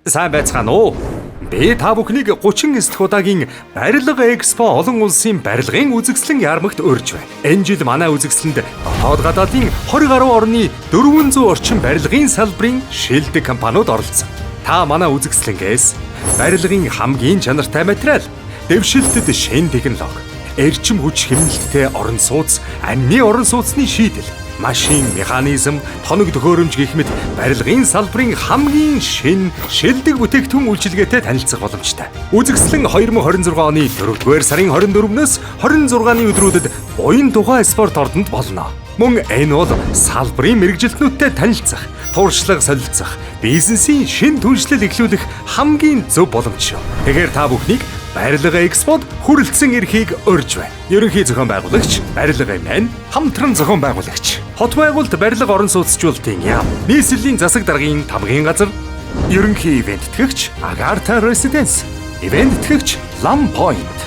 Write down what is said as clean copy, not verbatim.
Сайн байцгаана уу? Би та бүхнийг 39 дахь удаагийн Барилга Экспо олон улсын барилгын үзэсгэлэн яармагт урьж байна. Энэ жил манай үзэсгэлэнд дотоод гадаадын 20 гаруй орны 400 орчим барилгын салбарын шилдэг компаниуд оролцсон. Та манай үзэсгэлэнгээс барилгын хамгийн чанартай материал, дэвшилтэд шинэ технологи, эрчим хүч хэмнэлттэй орон сууц, амны орон сууцны шийдэл, машин, механизм, тоног төхөөрөмж гэх мэт барилгын салбарын хамгийн шинэ шилдэг бүтээгдэхүүн үйлчилгээтэй танилцах боломжтой. Үзэсгэлэн 2026 оны 4-р сарын 24-өөс 26-ны өдрүүдэд буян тухай спорт ордонд болно. Мөн энэ бол салбарын мэргэжилтнүүдтэй танилцах, туршлага солилцох, бизнесийн шинэ түншлэл эхлүүлэх хамгийн зөв боломж шүү. Тэгэхээр та бүхнийг Барилга Экспод хүрэлцэн ирэхийг урьж байна. Ерөнхий зохион байгуулагч Барилга Мэн, хамтран зохион байгуулагч Хот байгуулалт барилга орон сууцчлалтын яам, нийслэлийн засаг даргын тамгын газар, ерөнхий ивент тэтгэгч Agartha Residence, ивент тэтгэгч Lam Point.